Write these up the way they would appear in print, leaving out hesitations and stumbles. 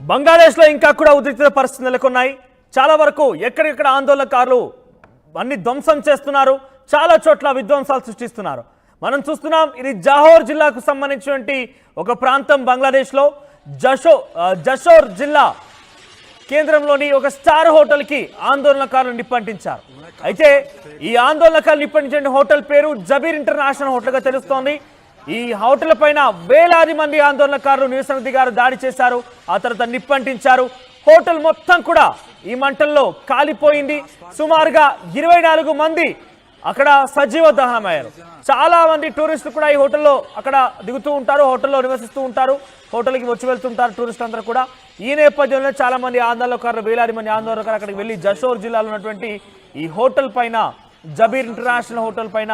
బంగ్లాదేశ్లో ఇంకా కూడా ఉద్రిక్త పరిస్థితులు నెలకొన్నాయి. చాలా వరకు ఎక్కడెక్కడ ఆందోళనకారులు అన్ని ధ్వంసం చేస్తున్నారు, చాలా చోట్ల విధ్వంసాలు సృష్టిస్తున్నారు. మనం చూస్తున్నాం, ఇది జాహోర్ జిల్లాకు సంబంధించినటువంటి ఒక ప్రాంతం. బంగ్లాదేశ్లో జషోర్ జిల్లా కేంద్రంలోని ఒక స్టార్ హోటల్కి ఆందోళనకారులు నిప్పంటించారు. అయితే ఈ ఆందోళనకారులు నిప్పంటించిన హోటల్ పేరు జబీర్ ఇంటర్నేషనల్ హోటల్గా తెలుస్తోంది. ఈ హోటల్ పైన వేలాది మంది ఆందోళనకారులు నిరసన దిగారు, దాడి చేశారు, ఆ తర్వాత నిప్పంటించారు. హోటల్ మొత్తం కూడా ఈ మంటల్లో కాలిపోయింది. సుమారుగా 24 మంది అక్కడ సజీవ దహనమయ్యారు. చాలా మంది టూరిస్టులు కూడా ఈ హోటల్లో అక్కడ దిగుతూ ఉంటారు, హోటల్లో నివసిస్తూ ఉంటారు, హోటల్కి వచ్చి వెళ్తుంటారు టూరిస్టులు అందరూ కూడా. ఈ నేపథ్యంలో చాలా మంది ఆందోళనకారులు, వేలాది మంది ఆందోళనకారులు అక్కడికి వెళ్ళి జషోర్ జిల్లాలో ఉన్నటువంటి ఈ హోటల్ పైన, జబీర్ ఇంటర్నేషనల్ హోటల్ పైన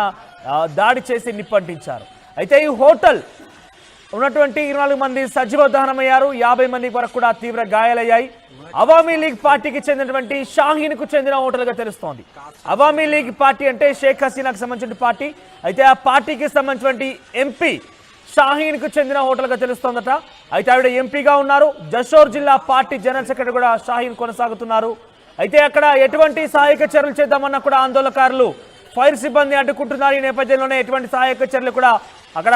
దాడి చేసి నిప్పంటించారు. అయితే ఈ హోటల్ ఉన్నటువంటి 24 మంది సజీవ దహనమయ్యారు, 50 మంది వరకు కూడా తీవ్ర గాయాలయ్యాయి. అవామీ లీగ్ పార్టీకి చెందినటువంటి షాహీన్కు చెందిన హోటల్గా తెలుస్తోంది. అవామీ లీగ్ పార్టీ అంటే షేక్ హసీనాకు సంబంధించిన పార్టీ. అయితే ఆ పార్టీకి సంబంధించినటువంటి ఎంపీ షాహీన్కు చెందిన హోటల్గా తెలుస్తోందట. అయితే ఆవిడ ఎంపీగా ఉన్నారు. జషోర్ జిల్లా పార్టీ జనరల్ సెక్రటరీ కూడా షాహీన్ కొనసాగుతున్నారు. అయితే అక్కడ ఎటువంటి సహాయక చర్యలు చేద్దామన్నా కూడా ఆందోళనకారులు ఫైర్ సిబ్బంది అడ్డుకుంటున్నారు. ఈ నేపథ్యంలోనే ఎటువంటి సహాయక చర్యలు కూడా అక్కడ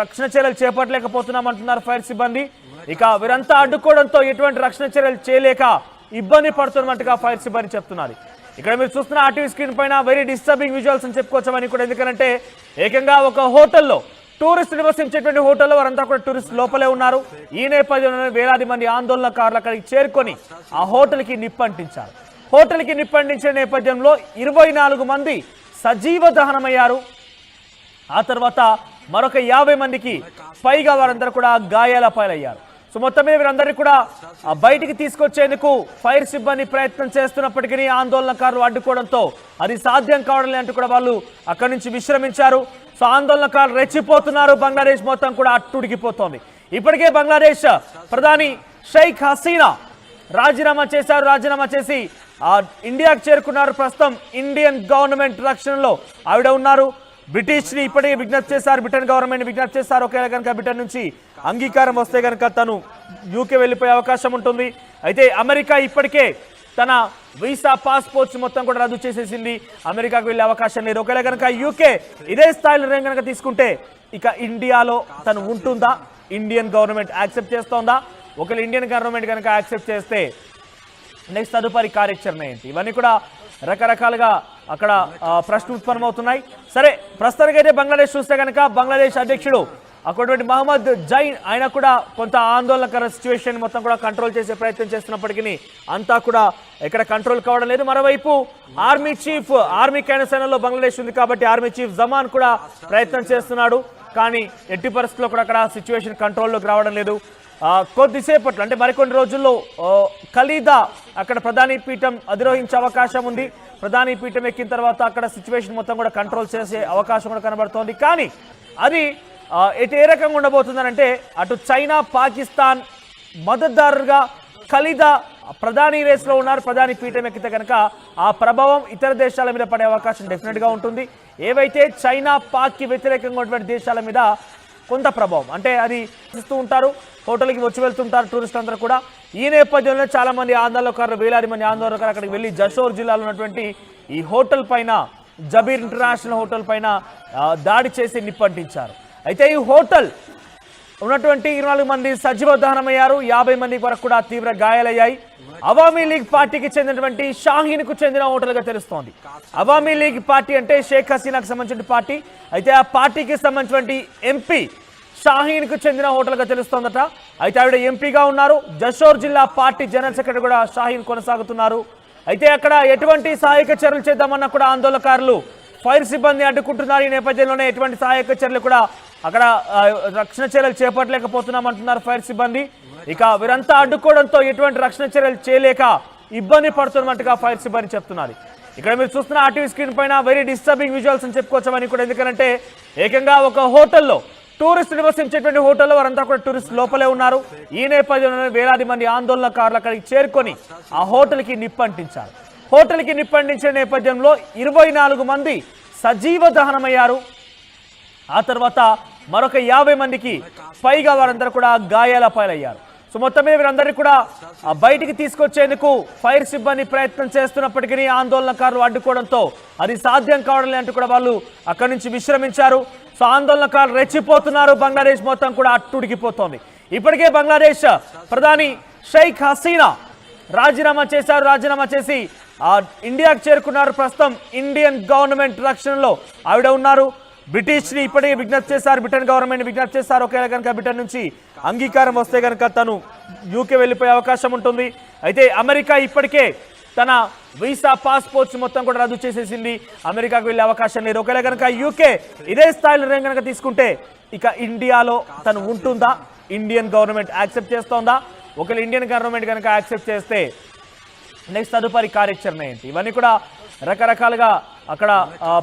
రక్షణ చర్యలు చేపట్టలేకపోతున్నామంటున్నారు ఫైర్ సిబ్బంది. ఇక వీరంతా అడ్డుకోవడంతో ఎటువంటి రక్షణ చర్యలు చేయలేక ఇబ్బంది పడుతున్నట్టుగా ఫైర్ సిబ్బంది చెప్తున్నారు. ఇక్కడ మీరు చూస్తున్న ఆర్టీవీ స్క్రీన్ పైన వెరీ డిస్టర్బింగ్ విజువల్స్ అని చెప్పుకోవచ్చని కూడా. ఎందుకంటే ఏకంగా ఒక హోటల్లో, టూరిస్ట్ నివసించేటువంటి హోటల్లో వారంతా కూడా టూరిస్ట్ లోపలే ఉన్నారు. ఈ నేపథ్యంలో వేలాది మంది ఆందోళనకారులు అక్కడికి చేరుకొని ఆ హోటల్కి నిప్పంటించారు. హోటల్కి నిప్పంటించిన నేపథ్యంలో 24 మంది సజీవ దహనమయ్యారు. ఆ తర్వాత మరొక 50 మందికి పైగా వారందరూ కూడా గాయాల పాలయ్యారు. సో మొత్తం మీద వీరందరినీ కూడా బయటికి తీసుకొచ్చేందుకు ఫైర్ సిబ్బంది ప్రయత్నం చేస్తున్నప్పటికీ ఆందోళనకారులు అడ్డుకోవడంతో అది సాధ్యం కావడం లేదంటూ కూడా వాళ్ళు అక్కడి నుంచి విశ్రమించారు. సో ఆందోళనకారులు రెచ్చిపోతున్నారు. బంగ్లాదేశ్ మొత్తం కూడా అట్టుడికిపోతోంది. ఇప్పటికే బంగ్లాదేశ్ ప్రధాని షేక్ హసీనా రాజీనామా చేశారు. రాజీనామా చేసి ఇండియాకు చేరుకున్నారు. ప్రస్తుతం ఇండియన్ గవర్నమెంట్ రక్షణలో ఆవిడ ఉన్నారు. బ్రిటిష్ని ఇప్పటికే విజ్ఞప్తి చేశారు, బ్రిటన్ గవర్నమెంట్ విజ్ఞప్తి చేశారు. ఒకవేళ కనుక బ్రిటన్ నుంచి అంగీకారం వస్తే కనుక తను యూకే వెళ్ళిపోయే అవకాశం ఉంటుంది. అయితే అమెరికా ఇప్పటికే తన వీసా, పాస్పోర్ట్స్ మొత్తం కూడా రద్దు చేసేసింది. అమెరికాకు వెళ్ళే అవకాశం లేదు. ఒకవేళ కనుక యూకే ఇదే స్థాయిలో కనుక తీసుకుంటే ఇక ఇండియాలో తను ఉంటుందా, ఇండియన్ గవర్నమెంట్ యాక్సెప్ట్ చేస్తోందా? ఒకవేళ ఇండియన్ గవర్నమెంట్ కనుక యాక్సెప్ట్ చేస్తే నెక్స్ట్ తదుపరి కార్యాచరణ ఏంటి? ఇవన్నీ కూడా రకరకాలుగా అక్కడ ప్రశ్నలు ఉత్పన్నమవుతున్నాయి. సరే, ప్రస్తుతానికైతే బంగ్లాదేశ్ చూస్తే కనుక బంగ్లాదేశ్ అధ్యక్షుడు అక్కడటువంటి మహమ్మద్ జైన్, ఆయన కూడా కొంత ఆందోళనకర సిచ్యువేషన్ మొత్తం కూడా కంట్రోల్ చేసే ప్రయత్నం చేస్తున్నప్పటికీ అంతా కూడా ఎక్కడ కంట్రోల్ కావడం లేదు. మరోవైపు ఆర్మీ చీఫ్, ఆర్మీ కేంద్రసేనలో బంగ్లాదేశ్ ఉంది కాబట్టి ఆర్మీ చీఫ్ జమాన్ కూడా ప్రయత్నం చేస్తున్నాడు. కానీ ఎట్టి పరిస్థితుల్లో కూడా అక్కడ సిచ్యువేషన్ కంట్రోల్లోకి రావడం లేదు. కొద్దిసేపట్లో అంటే మరికొన్ని రోజుల్లో ఖలీదా అక్కడ ప్రధాని పీఠం అధిరోహించే అవకాశం ఉంది. ప్రధాని పీఠం ఎక్కిన తర్వాత అక్కడ సిచ్యువేషన్ మొత్తం కూడా కంట్రోల్ చేసే అవకాశం కూడా కనబడుతోంది. కానీ అది ఏ రకంగా ఉండబోతుందనంటే అటు చైనా, పాకిస్తాన్ మద్దతుదారుగా ఖలీదా ప్రధాని రేస్లో ఉన్నారు. ప్రధాని పీఠం ఎక్కితే కనుక ఆ ప్రభావం ఇతర దేశాల మీద పడే అవకాశం డెఫినెట్గా ఉంటుంది. ఏవైతే చైనా, పాక్కి వ్యతిరేకంగా ఉన్నటువంటి దేశాల మీద కొంత ప్రభావం అంటే అది ఇస్తూ ఉంటారు, హోటల్కి వచ్చి వెళ్తుంటారు టూరిస్టులు అందరూ కూడా. ఈ నేపథ్యంలో చాలా మంది ఆందోళనకారులు, వేలాది మంది ఆందోళనకారులు అక్కడికి వెళ్ళి జషోర్ జిల్లాలో ఉన్నటువంటి ఈ హోటల్ పైన, జబీర్ ఇంటర్నేషనల్ హోటల్ పైన దాడి చేసి నిప్పంటించారు. అయితే ఈ హోటల్ ఉన్నటువంటి 24 మంది సజీవ దహనమయ్యారు, 50 మంది వరకు కూడా తీవ్ర గాయాలయ్యాయి. అవామీ లీగ్ పార్టీకి చెందినటువంటి షాహీన్కు చెందిన హోటల్గా తెలుస్తోంది. అవామీ లీగ్ పార్టీ అంటే షేక్ హసీనాకు సంబంధించిన పార్టీ. అయితే ఆ పార్టీకి సంబంధించినటువంటి ఎంపీ షాహీన్కు చెందిన హోటల్గా తెలుస్తోందట. అయితే ఆవిడ ఎంపీగా ఉన్నారు. జషోర్ జిల్లా పార్టీ జనరల్ సెక్రటరీ కూడా షాహీన్ కొనసాగుతున్నారు. అయితే అక్కడ ఎటువంటి సహాయక చర్యలు చేద్దామన్నా కూడా ఆందోళనకారులు ఫైర్ సిబ్బంది అడ్డుకుంటున్నారు. ఈ నేపథ్యంలోనే ఎటువంటి సహాయక చర్యలు కూడా అక్కడ రక్షణ చర్యలు చేపట్టలేకపోతున్నామంటున్నారు ఫైర్ సిబ్బంది. ఇక వీరంతా అడ్డుకోవడంతో ఎటువంటి రక్షణ చర్యలు చేయలేక ఇబ్బంది పడుతున్నట్టుగా ఫైర్ సిబ్బంది చెప్తున్నారు. ఇక్కడ మీరు చూస్తున్న ఆర్టీవీ స్క్రీన్ పైన వెరీ డిస్టర్బింగ్ విజువల్స్ అని చెప్పుకోవచ్చని కూడా. ఎందుకంటే ఏకంగా ఒక హోటల్లో, టూరిస్ట్ నివసించేటువంటి హోటల్లో వారంతా కూడా టూరిస్ట్ లోపలే ఉన్నారు. ఈ నేపథ్యంలో వేలాది మంది ఆందోళనకారులు అక్కడికి చేరుకొని ఆ హోటల్కి నిప్పంటించారు. హోటల్కి నిప్పంటించిన నేపథ్యంలో 24 మంది సజీవ దహనమయ్యారు. ఆ తర్వాత మరొక 50 మందికి పైగా వారందరూ కూడా గాయాల పాలయ్యారు. సో మొత్తం మీద వీరందరినీ కూడా బయటికి తీసుకొచ్చేందుకు ఫైర్ సిబ్బంది ప్రయత్నం చేస్తున్నప్పటికీ ఆందోళనకారులు అడ్డుకోవడంతో అది సాధ్యం కావడం లేదంటూ కూడా వాళ్ళు అక్కడి నుంచి విశ్రమించారు. సో ఆందోళనకారులు రెచ్చిపోతున్నారు. బంగ్లాదేశ్ మొత్తం కూడా అట్టుడికిపోతోంది. ఇప్పటికే బంగ్లాదేశ్ ప్రధాని షేక్ హసీనా రాజీనామా చేశారు. రాజీనామా చేసి ఇండియాకు చేరుకున్నారు. ప్రస్తుతం ఇండియన్ గవర్నమెంట్ రక్షణలో ఆవిడ ఉన్నారు. బ్రిటిష్ని ఇప్పటికే విజ్ఞప్తి చేశారు, బ్రిటన్ గవర్నమెంట్ విజ్ఞప్తి చేశారు. ఒకవేళ కనుక బ్రిటన్ నుంచి అంగీకారం వస్తే కనుక తను యూకే వెళ్ళిపోయే అవకాశం ఉంటుంది. అయితే అమెరికా ఇప్పటికే తన వీసా పాస్పోర్ట్స్ మొత్తం కూడా రద్దు చేసేసింది. అమెరికాకు వెళ్ళే అవకాశం లేదు. ఒకవేళ కనుక యూకే ఇదే స్థాయిలో కనుక తీసుకుంటే ఇక ఇండియాలో తను ఉంటుందా, ఇండియన్ గవర్నమెంట్ యాక్సెప్ట్ చేస్తోందా? ఒకవేళ ఇండియన్ గవర్నమెంట్ కనుక యాక్సెప్ట్ చేస్తే నెక్స్ట్ తదుపరి కార్యాచరణ ఏంటి? ఇవన్నీ కూడా రకరకాలుగా అక్కడ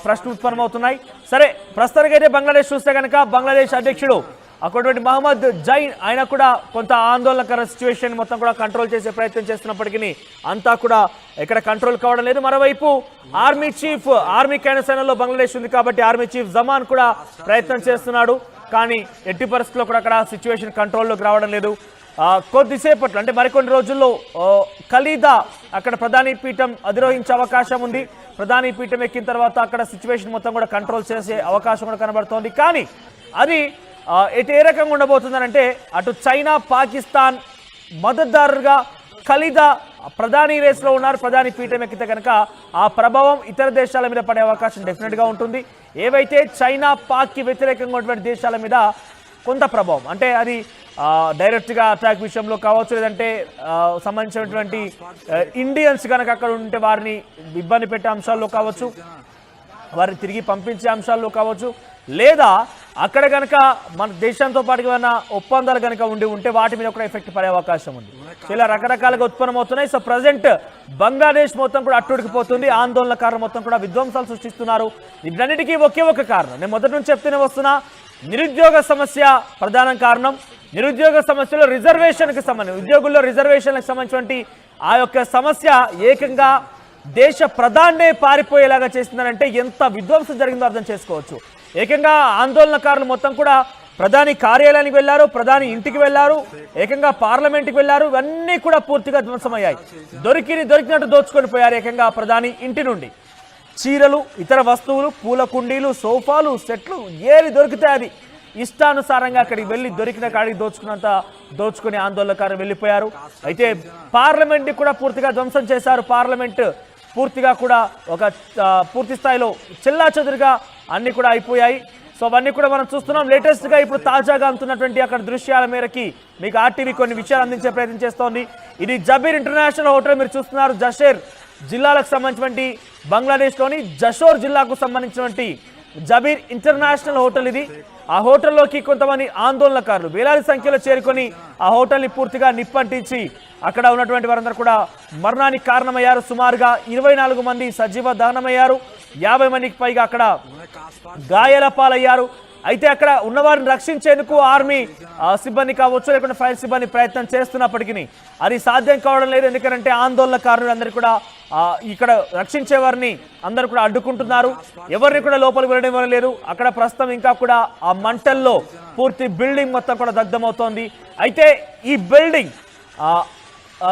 ప్రశ్నలు ఉత్పన్నమవుతున్నాయి. సరే, ప్రస్తుతానికైతే బంగ్లాదేశ్ చూస్తే కనుక బంగ్లాదేశ్ అధ్యక్షుడు అక్కడ మహమ్మద్ జైన్ ఆయన కూడా కొంత ఆందోళనకర సిచ్యువేషన్ మొత్తం కూడా కంట్రోల్ చేసే ప్రయత్నం చేస్తున్నప్పటికీ అంతా కూడా ఎక్కడ కంట్రోల్ కావడం లేదు. మరోవైపు ఆర్మీ చీఫ్, ఆర్మీ కేంద్ర బంగ్లాదేశ్ ఉంది కాబట్టి ఆర్మీ చీఫ్ జమాన్ కూడా ప్రయత్నం చేస్తున్నాడు. కానీ ఎట్టి పరిస్థితుల్లో కూడా అక్కడ సిచ్యువేషన్ కంట్రోల్లోకి రావడం లేదు. కొద్దిసేపట్లో అంటే మరికొన్ని రోజుల్లో ఖలీదా అక్కడ ప్రధాని పీఠం అధిరోహించే అవకాశం ఉంది. ప్రధాని పీఠం ఎక్కిన తర్వాత అక్కడ సిచ్యువేషన్ మొత్తం కూడా కంట్రోల్ చేసే అవకాశం కూడా కనబడుతోంది. కానీ అది ఏ రకంగా ఉండబోతుందనంటే అటు చైనా, పాకిస్తాన్ మద్దతుదారుగా ఖలీదా ప్రధాని రేస్లో ఉన్నారు. ప్రధాని పీఠం ఎక్కితే కనుక ఆ ప్రభావం ఇతర దేశాల మీద పడే అవకాశం డెఫినెట్గా ఉంటుంది. ఏవైతే చైనా, పాక్కి వ్యతిరేకంగా ఉన్నటువంటి దేశాల మీద కొంత ప్రభావం అంటే అది డైరెక్ట్గా అటాక్ విషయంలో కావచ్చు, లేదంటే సంబంధించినటువంటి ఇండియన్స్ కనుక అక్కడ ఉంటే వారిని ఇబ్బంది పెట్టే అంశాల్లో కావచ్చు, వారిని తిరిగి పంపించే అంశాల్లో కావచ్చు, లేదా అక్కడ కనుక మన దేశంతో పాటు ఏమైనా ఒప్పందాలు కనుక ఉంటే వాటి మీద కూడా ఎఫెక్ట్ పడే అవకాశం ఉంది. ఇలా రకరకాలుగా ఉత్పన్నమవుతున్నాయి. సో ప్రజెంట్ బంగ్లాదేశ్ మొత్తం కూడా అట్టుడికిపోతుంది. ఆందోళనకారులు మొత్తం కూడా విధ్వంసాలు సృష్టిస్తున్నారు. వీటన్నిటికీ ఒకే ఒక కారణం, నేను మొదటి నుంచి చెప్తూనే వస్తున్నా, నిరుద్యోగ సమస్య ప్రధాన కారణం. నిరుద్యోగ సమస్యలో రిజర్వేషన్కి సంబంధించి, ఉద్యోగుల్లో రిజర్వేషన్లకు సంబంధించినటువంటి ఆ యొక్క సమస్య ఏకంగా దేశ ప్రధాన్నే పారిపోయేలాగా చేసిందనంటే ఎంత విధ్వంసం జరిగిందో అర్థం చేసుకోవచ్చు. ఏకంగా ఆందోళనకారులు మొత్తం కూడా ప్రధాని కార్యాలయానికి వెళ్ళారు, ప్రధాని ఇంటికి వెళ్ళారు, ఏకంగా పార్లమెంట్కి వెళ్ళారు. ఇవన్నీ కూడా పూర్తిగా ధ్వంసమయ్యాయి. దొరికినట్టు దోచుకొని పోయారు ఏకంగా ప్రధాని ఇంటి నుండి. చీరలు, ఇతర వస్తువులు, పూల కుండీలు, సోఫాలు, సెట్లు ఏది దొరికితే అది ఇష్టానుసారంగా అక్కడికి వెళ్ళి దొరికిన కాడికి దోచుకుని ఆందోళనకారులు వెళ్ళిపోయారు. అయితే పార్లమెంట్ని కూడా పూర్తిగా ధ్వంసం చేశారు. పార్లమెంట్ పూర్తిగా కూడా ఒక పూర్తి స్థాయిలో చెల్లాచెదురుగా అన్ని కూడా అయిపోయాయి. సో అవన్నీ కూడా మనం చూస్తున్నాం. లేటెస్ట్గా ఇప్పుడు తాజాగా అందుతున్నటువంటి అక్కడ దృశ్యాల మేరకి మీకు ఆర్టీవీ కొన్ని విషయాలు అందించే ప్రయత్నం చేస్తోంది. ఇది జబీర్ ఇంటర్నేషనల్ హోటల్ మీరు చూస్తున్నారు. జషేర్ జిల్లాలకు సంబంధించినటువంటి బంగ్లాదేశ్లోని జషోర్ జిల్లాకు సంబంధించినటువంటి జబీర్ ఇంటర్నేషనల్ హోటల్ ఇది. ఆ హోటల్లోకి కొంతమంది ఆందోళనకారులు వేలాది సంఖ్యలో చేరుకొని ఆ హోటల్ని పూర్తిగా నిప్పంటించి అక్కడ ఉన్నటువంటి వారందరూ కూడా మరణానికి కారణమయ్యారు. సుమారుగా 24 మంది సజీవ దహనమయ్యారు. 50 మందికి పైగా అక్కడ గాయాల పాలయ్యారు. అయితే అక్కడ ఉన్నవారిని రక్షించేందుకు ఆర్మీ సిబ్బంది కావచ్చు, లేకుంటే ఫైర్ సిబ్బంది ప్రయత్నం చేస్తున్నప్పటికీ అది సాధ్యం కావడం లేదు. ఎందుకంటే ఆందోళనకారులు అందరూ కూడా ఇక్కడ రక్షించే వారిని అందరూ కూడా అడ్డుకుంటున్నారు. ఎవరిని కూడా లోపలికి వెళ్ళడం లేదు. అక్కడ ప్రస్తుతం ఇంకా కూడా ఆ మంటల్లో పూర్తి బిల్డింగ్ మొత్తం కూడా దగ్ధమవుతోంది. అయితే ఈ బిల్డింగ్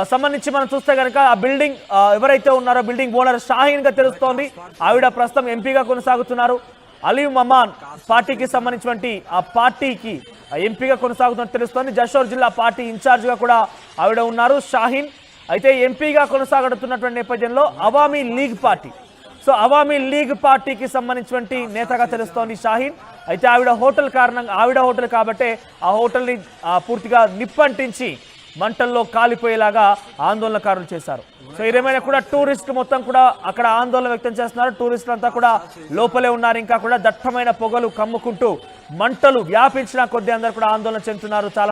సంబంధించి మనం చూస్తే కనుక ఆ బిల్డింగ్ ఎవరైతే ఉన్నారో బిల్డింగ్ ఓనర్ షాహీన్ గా తెలుస్తోంది. ఆవిడ ప్రస్తుతం ఎంపీగా కొనసాగుతున్నారు. అలీం మమాన్ పార్టీకి సంబంధించినటువంటి ఆ పార్టీకి ఎంపీగా కొనసాగుతున్నట్టు తెలుస్తోంది. జషోర్ జిల్లా పార్టీ ఇన్ఛార్జ్గా కూడా ఆవిడ ఉన్నారు షాహీన్. అయితే ఎంపీగా కొనసాగుతున్నటువంటి నేపథ్యంలో Awami league party, so Awami league పార్టీకి సంబంధించినటువంటి నేతగా తెలుస్తోంది షాహీన్. అయితే ఆవిడ హోటల్ కాబట్టే ఆ హోటల్ని పూర్తిగా నిప్పంటించి మంటల్లో కాలిపోయేలాగా ఆందోళనకారులు చేశారు. సో ఏదేమైనా కూడా టూరిస్ట్ మొత్తం కూడా అక్కడ ఆందోళన వ్యక్తం చేస్తున్నారు. టూరిస్టులు అంతా కూడా లోపలే ఉన్నారు. ఇంకా కూడా దట్టమైన పొగలు కమ్ముకుంటూ మంటలు వ్యాపించిన కొద్దీ అందరూ కూడా ఆందోళన చెందుతున్నారు. చాలా